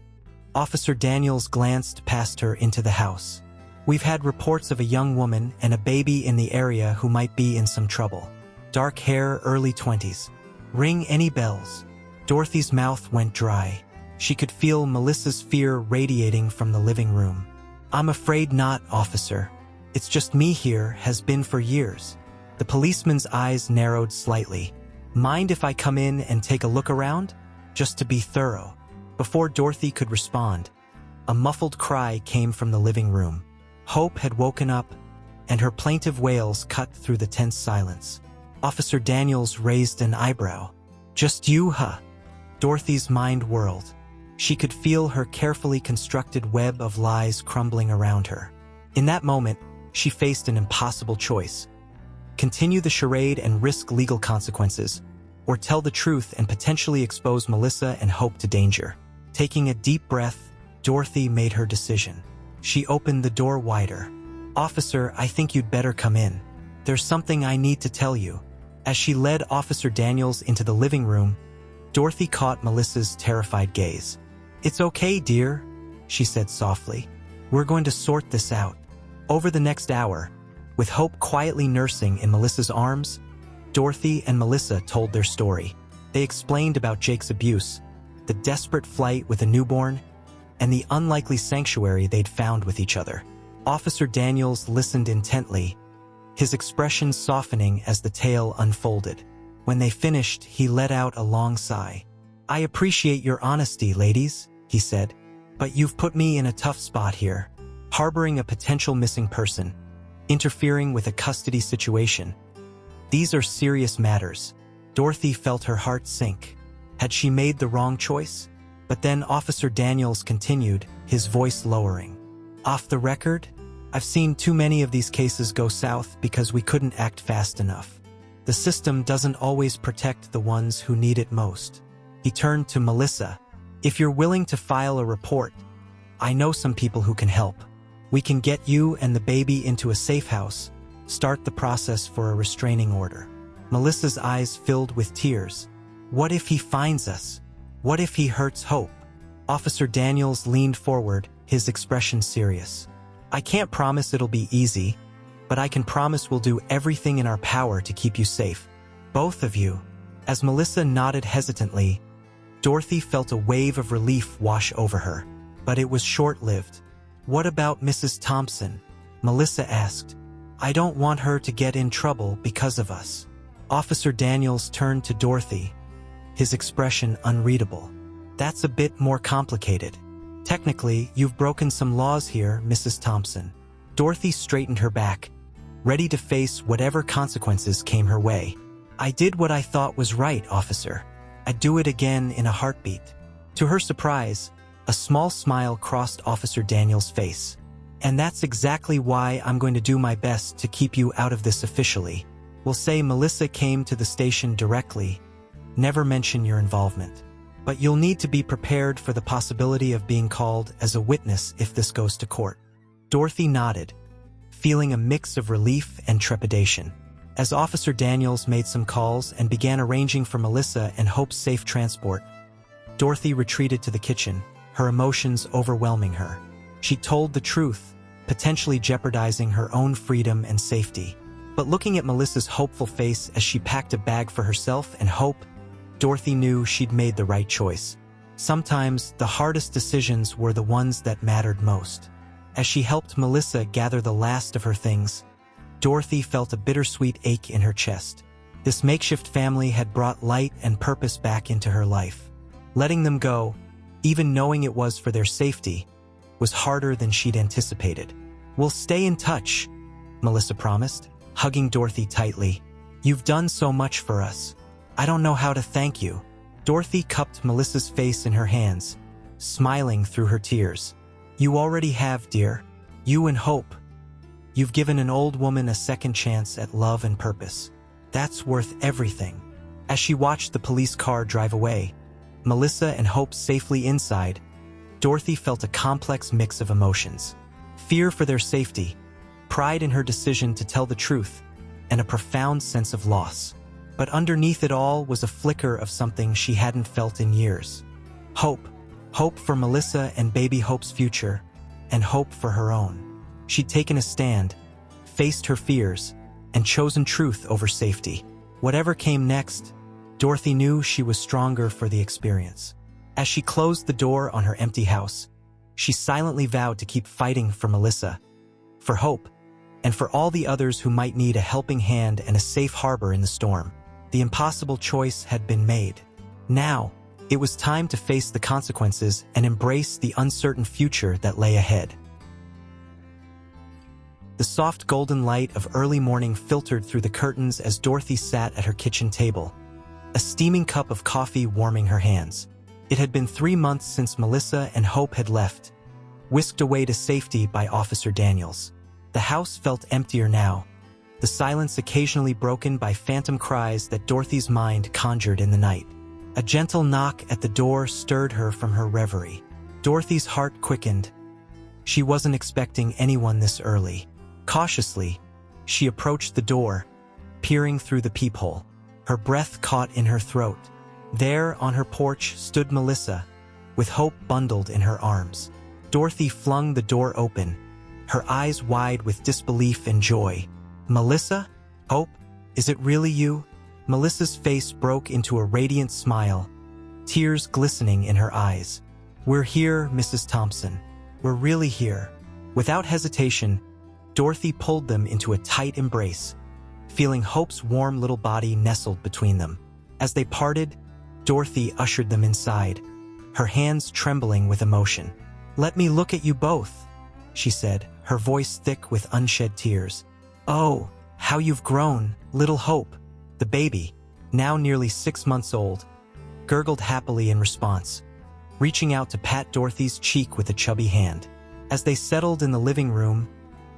[SPEAKER 1] Officer Daniels glanced past her into the house. "We've had reports of a young woman and a baby in the area who might be in some trouble. Dark hair, early 20s. Ring any bells?" Dorothy's mouth went dry. She could feel Melissa's fear radiating from the living room. "I'm afraid not, officer. It's just me here, has been for years." The policeman's eyes narrowed slightly. "Mind if I come in and take a look around? Just to be thorough." Before Dorothy could respond, a muffled cry came from the living room. Hope had woken up, and her plaintive wails cut through the tense silence. Officer Daniels raised an eyebrow. "Just you, huh?" Dorothy's mind whirled. She could feel her carefully constructed web of lies crumbling around her. In that moment, she faced an impossible choice. Continue the charade and risk legal consequences, or tell the truth and potentially expose Melissa and Hope to danger. Taking a deep breath, Dorothy made her decision. She opened the door wider. "Officer, I think you'd better come in. There's something I need to tell you." As she led Officer Daniels into the living room, Dorothy caught Melissa's terrified gaze. "It's okay, dear," she said softly. "We're going to sort this out." Over the next hour, with Hope quietly nursing in Melissa's arms, Dorothy and Melissa told their story. They explained about Jake's abuse, the desperate flight with a newborn, and the unlikely sanctuary they'd found with each other. Officer Daniels listened intently, his expression softening as the tale unfolded. When they finished, he let out a long sigh. "I appreciate your honesty, ladies," he said, "but you've put me in a tough spot here. Harboring a potential missing person, interfering with a custody situation. These are serious matters." Dorothy felt her heart sink. Had she made the wrong choice? But then Officer Daniels continued, his voice lowering. "Off the record, I've seen too many of these cases go south because we couldn't act fast enough. The system doesn't always protect the ones who need it most. He turned to Melissa. If you're willing to file a report, I know some people who can help. We can get you and the baby into a safe house, start the process for a restraining order. Melissa's eyes filled with tears. What if he finds us? What if he hurts Hope? Officer Daniels leaned forward, his expression serious. I can't promise it'll be easy, but I can promise we'll do everything in our power to keep you safe. Both of you. As Melissa nodded hesitantly, Dorothy felt a wave of relief wash over her. But it was short-lived. What about Mrs. Thompson? Melissa asked. I don't want her to get in trouble because of us. Officer Daniels turned to Dorothy, his expression unreadable. That's a bit more complicated. Technically, you've broken some laws here, Mrs. Thompson. Dorothy straightened her back, ready to face whatever consequences came her way. I did what I thought was right, officer. I'd do it again in a heartbeat. To her surprise, a small smile crossed Officer Daniels' face. And that's exactly why I'm going to do my best to keep you out of this officially. We'll say Melissa came to the station directly. Never mention your involvement. But you'll need to be prepared for the possibility of being called as a witness if this goes to court. Dorothy nodded, feeling a mix of relief and trepidation. As Officer Daniels made some calls and began arranging for Melissa and Hope's safe transport, Dorothy retreated to the kitchen, her emotions overwhelming her. She told the truth, potentially jeopardizing her own freedom and safety. But looking at Melissa's hopeful face as she packed a bag for herself and Hope, Dorothy knew she'd made the right choice. Sometimes the hardest decisions were the ones that mattered most. As she helped Melissa gather the last of her things, Dorothy felt a bittersweet ache in her chest. This makeshift family had brought light and purpose back into her life. Letting them go, even knowing it was for their safety, was harder than she'd anticipated. We'll stay in touch, Melissa promised, hugging Dorothy tightly. You've done so much for us. I don't know how to thank you. Dorothy cupped Melissa's face in her hands, smiling through her tears. You already have, dear. You and Hope. You've given an old woman a second chance at love and purpose. That's worth everything. As she watched the police car drive away, Melissa and Hope safely inside, Dorothy felt a complex mix of emotions. Fear for their safety, pride in her decision to tell the truth, and a profound sense of loss. But underneath it all was a flicker of something she hadn't felt in years. Hope. Hope for Melissa and baby Hope's future, and hope for her own. She'd taken a stand, faced her fears, and chosen truth over safety. Whatever came next, Dorothy knew she was stronger for the experience. As she closed the door on her empty house, she silently vowed to keep fighting for Melissa, for Hope, and for all the others who might need a helping hand and a safe harbor in the storm. The impossible choice had been made. Now, it was time to face the consequences and embrace the uncertain future that lay ahead. The soft golden light of early morning filtered through the curtains as Dorothy sat at her kitchen table, a steaming cup of coffee warming her hands. It had been 3 months since Melissa and Hope had left, whisked away to safety by Officer Daniels. The house felt emptier now, the silence occasionally broken by phantom cries that Dorothy's mind conjured in the night. A gentle knock at the door stirred her from her reverie. Dorothy's heart quickened. She wasn't expecting anyone this early. Cautiously, she approached the door, peering through the peephole. Her breath caught in her throat. There, on her porch, stood Melissa, with Hope bundled in her arms. Dorothy flung the door open, her eyes wide with disbelief and joy. Melissa? Hope? Is it really you? Melissa's face broke into a radiant smile, tears glistening in her eyes. We're here, Mrs. Thompson. We're really here. Without hesitation, Dorothy pulled them into a tight embrace, feeling Hope's warm little body nestled between them. As they parted, Dorothy ushered them inside, her hands trembling with emotion. Let me look at you both, she said, her voice thick with unshed tears. Oh, how you've grown, little Hope. The baby, now nearly 6 months old, gurgled happily in response, reaching out to pat Dorothy's cheek with a chubby hand. As they settled in the living room,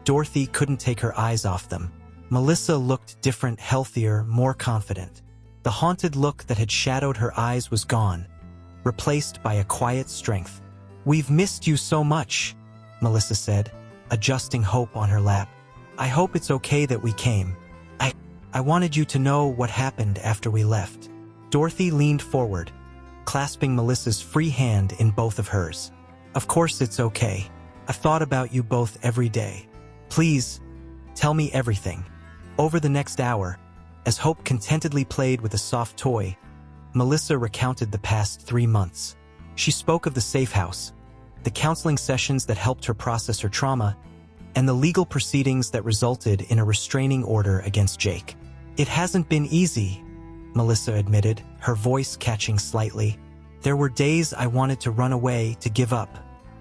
[SPEAKER 1] Dorothy couldn't take her eyes off them. Melissa looked different, healthier, more confident. The haunted look that had shadowed her eyes was gone, replaced by a quiet strength. "We've missed you so much," Melissa said, adjusting Hope on her lap. "I hope it's okay that we came. I wanted you to know what happened after we left." Dorothy leaned forward, clasping Melissa's free hand in both of hers. "Of course it's okay. I've thought about you both every day. Please, tell me everything." Over the next hour, as Hope contentedly played with a soft toy, Melissa recounted the past 3 months. She spoke of the safe house, the counseling sessions that helped her process her trauma, and the legal proceedings that resulted in a restraining order against Jake. "It hasn't been easy," Melissa admitted, her voice catching slightly. "There were days I wanted to run away, to give up.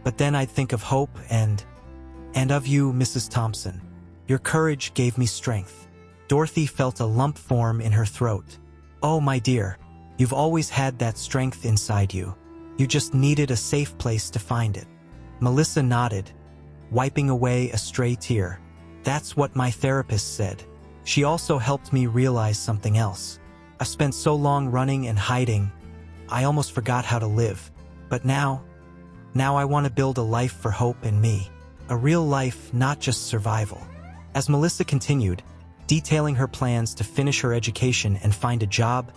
[SPEAKER 1] But then I'd think of Hope and of you, Mrs. Thompson. Your courage gave me strength." Dorothy felt a lump form in her throat. "Oh, my dear, you've always had that strength inside you. You just needed a safe place to find it." Melissa nodded, wiping away a stray tear. "That's what my therapist said. She also helped me realize something else. I've spent so long running and hiding, I almost forgot how to live. But now I want to build a life for Hope and me. A real life, not just survival." As Melissa continued, detailing her plans to finish her education and find a job,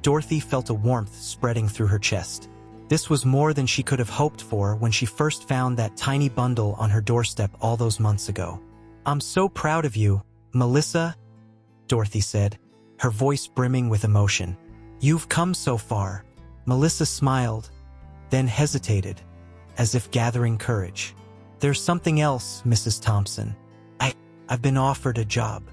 [SPEAKER 1] Dorothy felt a warmth spreading through her chest. This was more than she could have hoped for when she first found that tiny bundle on her doorstep all those months ago. "I'm so proud of you, Melissa," Dorothy said, her voice brimming with emotion. "You've come so far." Melissa smiled, then hesitated, as if gathering courage. "There's something else, Mrs. Thompson. I've been offered a job.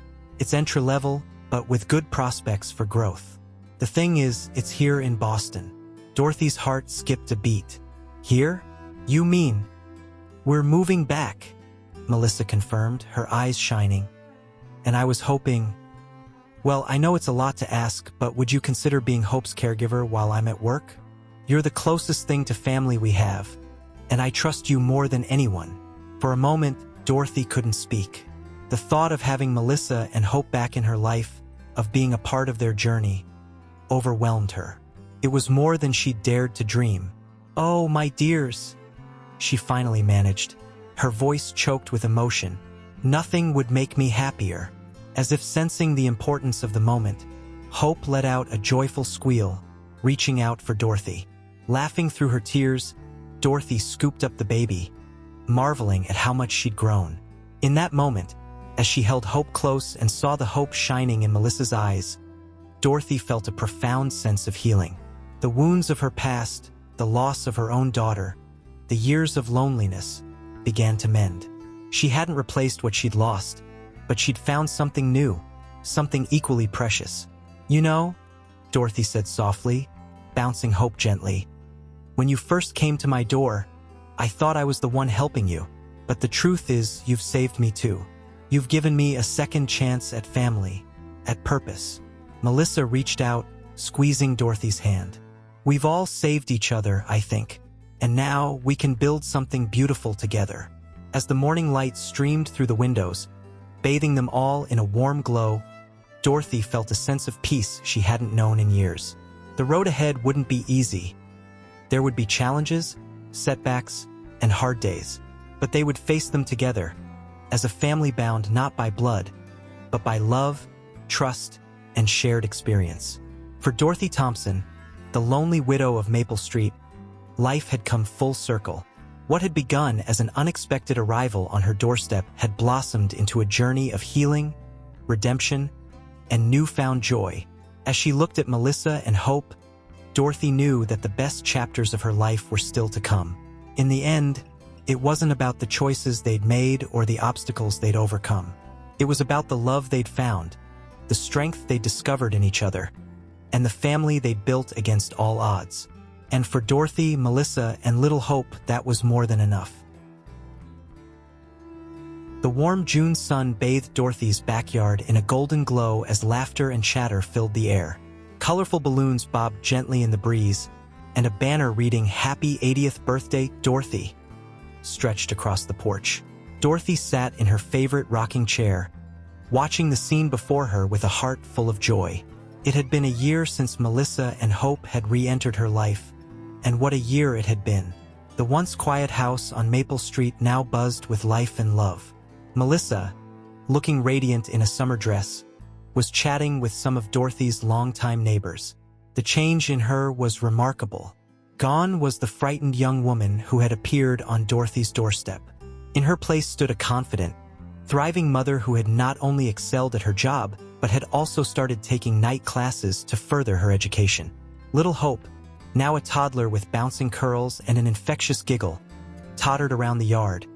[SPEAKER 1] It's entry-level, but with good prospects for growth. The thing is, it's here in Boston." Dorothy's heart skipped a beat. "Here? You mean?" "We're moving back," Melissa confirmed, her eyes shining. "And I was hoping... Well, I know it's a lot to ask, but would you consider being Hope's caregiver while I'm at work? You're the closest thing to family we have, and I trust you more than anyone." For a moment, Dorothy couldn't speak. The thought of having Melissa and Hope back in her life, of being a part of their journey, overwhelmed her. It was more than she dared to dream. "Oh, my dears," she finally managed, her voice choked with emotion. "Nothing would make me happier." As if sensing the importance of the moment, Hope let out a joyful squeal, reaching out for Dorothy. Laughing through her tears, Dorothy scooped up the baby, marveling at how much she'd grown. In that moment, as she held Hope close and saw the hope shining in Melissa's eyes, Dorothy felt a profound sense of healing. The wounds of her past, the loss of her own daughter, the years of loneliness, began to mend. She hadn't replaced what she'd lost, but she'd found something new, something equally precious. "You know," Dorothy said softly, bouncing Hope gently, "when you first came to my door, I thought I was the one helping you, but the truth is you've saved me too. You've given me a second chance at family, at purpose." Melissa reached out, squeezing Dorothy's hand. "We've all saved each other, I think, and now we can build something beautiful together." As the morning light streamed through the windows, bathing them all in a warm glow, Dorothy felt a sense of peace she hadn't known in years. The road ahead wouldn't be easy. There would be challenges, setbacks, and hard days, but they would face them together, as a family bound not by blood, but by love, trust, and shared experience. For Dorothy Thompson, the lonely widow of Maple Street, life had come full circle. What had begun as an unexpected arrival on her doorstep had blossomed into a journey of healing, redemption, and newfound joy. As she looked at Melissa and Hope, Dorothy knew that the best chapters of her life were still to come. In the end, it wasn't about the choices they'd made or the obstacles they'd overcome. It was about the love they'd found, the strength they'd discovered in each other, and the family they'd built against all odds. And for Dorothy, Melissa, and little Hope, that was more than enough. The warm June sun bathed Dorothy's backyard in a golden glow as laughter and chatter filled the air. Colorful balloons bobbed gently in the breeze, and a banner reading "Happy 80th Birthday, Dorothy" stretched across the porch. Dorothy sat in her favorite rocking chair, watching the scene before her with a heart full of joy. It had been a year since Melissa and Hope had re-entered her life, and what a year it had been. The once quiet house on Maple Street now buzzed with life and love. Melissa, looking radiant in a summer dress, was chatting with some of Dorothy's longtime neighbors. The change in her was remarkable. Gone was the frightened young woman who had appeared on Dorothy's doorstep. In her place stood a confident, thriving mother who had not only excelled at her job, but had also started taking night classes to further her education. Little Hope, now a toddler with bouncing curls and an infectious giggle, tottered around the yard,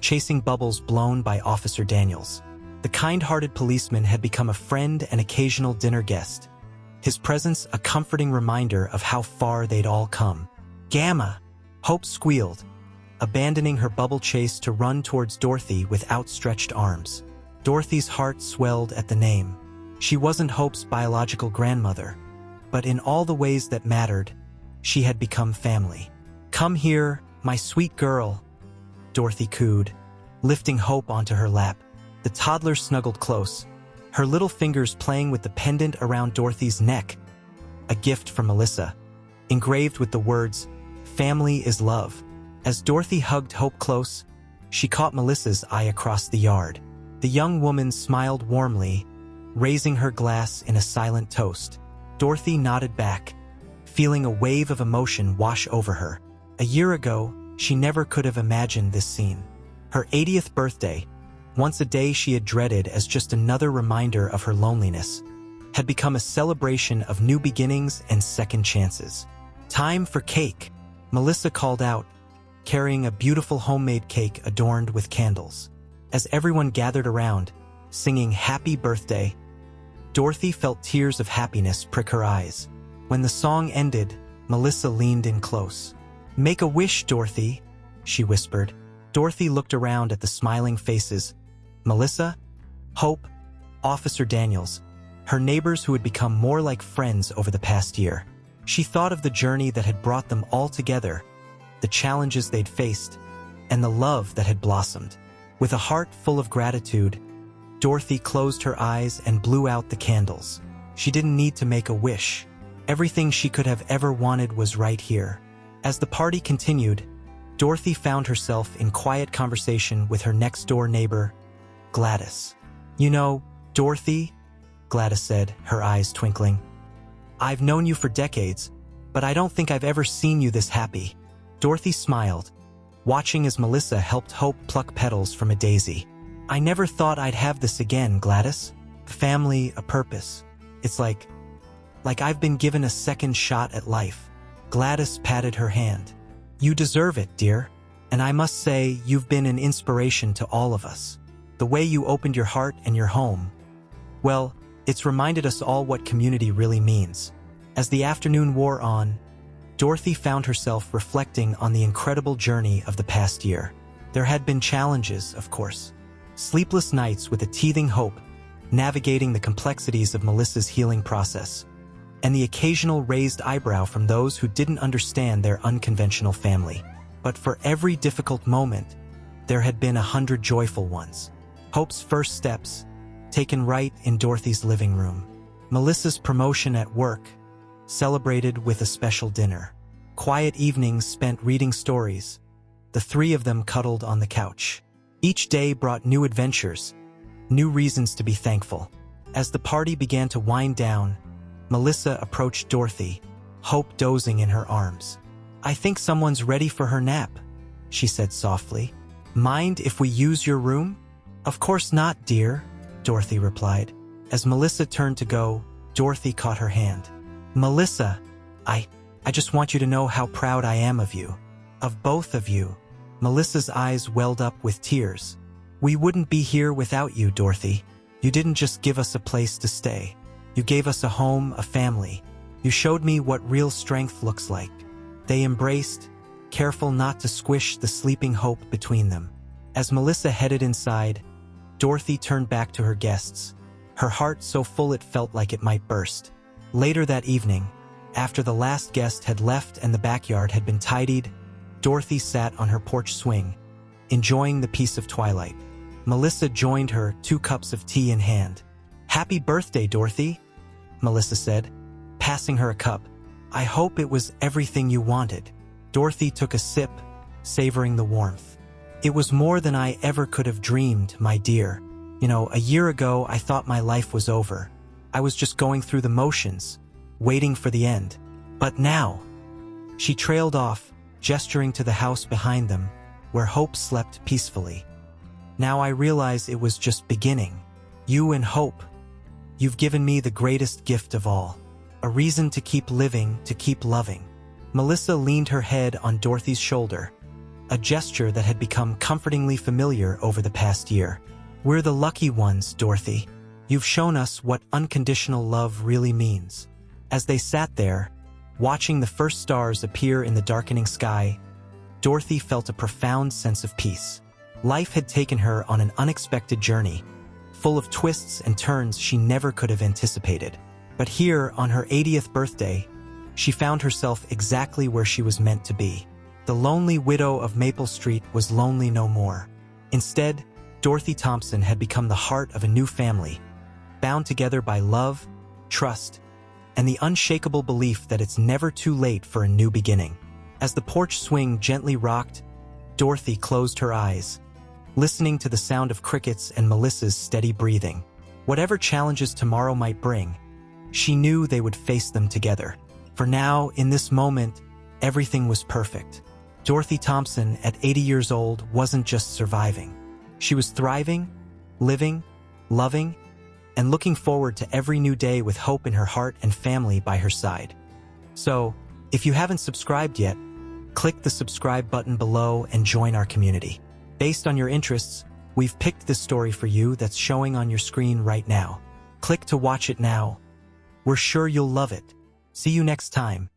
[SPEAKER 1] chasing bubbles blown by Officer Daniels. The kind-hearted policeman had become a friend and occasional dinner guest, his presence a comforting reminder of how far they'd all come. "Gamma!" Hope squealed, abandoning her bubble chase to run towards Dorothy with outstretched arms. Dorothy's heart swelled at the name. She wasn't Hope's biological grandmother, but in all the ways that mattered, she had become family. "Come here, my sweet girl," Dorothy cooed, lifting Hope onto her lap. The toddler snuggled close, her little fingers playing with the pendant around Dorothy's neck, a gift from Melissa, engraved with the words, "Family is love." As Dorothy hugged Hope close, she caught Melissa's eye across the yard. The young woman smiled warmly, raising her glass in a silent toast. Dorothy nodded back, feeling a wave of emotion wash over her. A year ago, she never could have imagined this scene. Her 80th birthday, once a day she had dreaded as just another reminder of her loneliness, had become a celebration of new beginnings and second chances. "Time for cake," Melissa called out, carrying a beautiful homemade cake adorned with candles. As everyone gathered around, singing "Happy Birthday," Dorothy felt tears of happiness prick her eyes. When the song ended, Melissa leaned in close. "Make a wish, Dorothy," she whispered. Dorothy looked around at the smiling faces. Melissa, Hope, Officer Daniels, her neighbors who had become more like friends over the past year. She thought of the journey that had brought them all together, the challenges they'd faced, and the love that had blossomed. With a heart full of gratitude, Dorothy closed her eyes and blew out the candles. She didn't need to make a wish. Everything she could have ever wanted was right here. As the party continued, Dorothy found herself in quiet conversation with her next-door neighbor, Gladys. "You know, Dorothy," Gladys said, her eyes twinkling, "I've known you for decades, but I don't think I've ever seen you this happy." Dorothy smiled, watching as Melissa helped Hope pluck petals from a daisy. "I never thought I'd have this again, Gladys. Family, a purpose. It's like I've been given a second shot at life." Gladys patted her hand. "You deserve it, dear. And I must say, you've been an inspiration to all of us. The way you opened your heart and your home, well, it's reminded us all what community really means." As the afternoon wore on, Dorothy found herself reflecting on the incredible journey of the past year. There had been challenges, of course. Sleepless nights with a teething Hope, navigating the complexities of Melissa's healing process, and the occasional raised eyebrow from those who didn't understand their unconventional family. But for every difficult moment, there had been 100 joyful ones. Hope's first steps, taken right in Dorothy's living room. Melissa's promotion at work, celebrated with a special dinner. Quiet evenings spent reading stories, the three of them cuddled on the couch. Each day brought new adventures, new reasons to be thankful. As the party began to wind down, Melissa approached Dorothy, Hope dozing in her arms. "I think someone's ready for her nap," she said softly. "Mind if we use your room?" "Of course not, dear," Dorothy replied. As Melissa turned to go, Dorothy caught her hand. "Melissa, I just want you to know how proud I am of you. Of both of you." Melissa's eyes welled up with tears. "We wouldn't be here without you, Dorothy. You didn't just give us a place to stay. You gave us a home, a family. You showed me what real strength looks like." They embraced, careful not to squish the sleeping Hope between them. As Melissa headed inside, Dorothy turned back to her guests, her heart so full it felt like it might burst. Later that evening, after the last guest had left and the backyard had been tidied, Dorothy sat on her porch swing, enjoying the peace of twilight. Melissa joined her, 2 cups of tea in hand. "Happy birthday, Dorothy," Melissa said, passing her a cup. "I hope it was everything you wanted." Dorothy took a sip, savoring the warmth. "It was more than I ever could have dreamed, my dear. You know, a year ago I thought my life was over. I was just going through the motions, waiting for the end. But now—" She trailed off, gesturing to the house behind them, where Hope slept peacefully. "Now I realize it was just beginning. You and Hope. You've given me the greatest gift of all. A reason to keep living, to keep loving." Melissa leaned her head on Dorothy's shoulder, a gesture that had become comfortingly familiar over the past year. "We're the lucky ones, Dorothy. You've shown us what unconditional love really means." As they sat there, watching the first stars appear in the darkening sky, Dorothy felt a profound sense of peace. Life had taken her on an unexpected journey, full of twists and turns she never could have anticipated. But here, on her 80th birthday, she found herself exactly where she was meant to be. The lonely widow of Maple Street was lonely no more. Instead, Dorothy Thompson had become the heart of a new family, bound together by love, trust, and the unshakable belief that it's never too late for a new beginning. As the porch swing gently rocked, Dorothy closed her eyes, listening to the sound of crickets and Melissa's steady breathing. Whatever challenges tomorrow might bring, she knew they would face them together. For now, in this moment, everything was perfect. Dorothy Thompson, at 80 years old, wasn't just surviving. She was thriving, living, loving, and looking forward to every new day with hope in her heart and family by her side. So, if you haven't subscribed yet, click the subscribe button below and join our community. Based on your interests, we've picked this story for you that's showing on your screen right now. Click to watch it now. We're sure you'll love it. See you next time.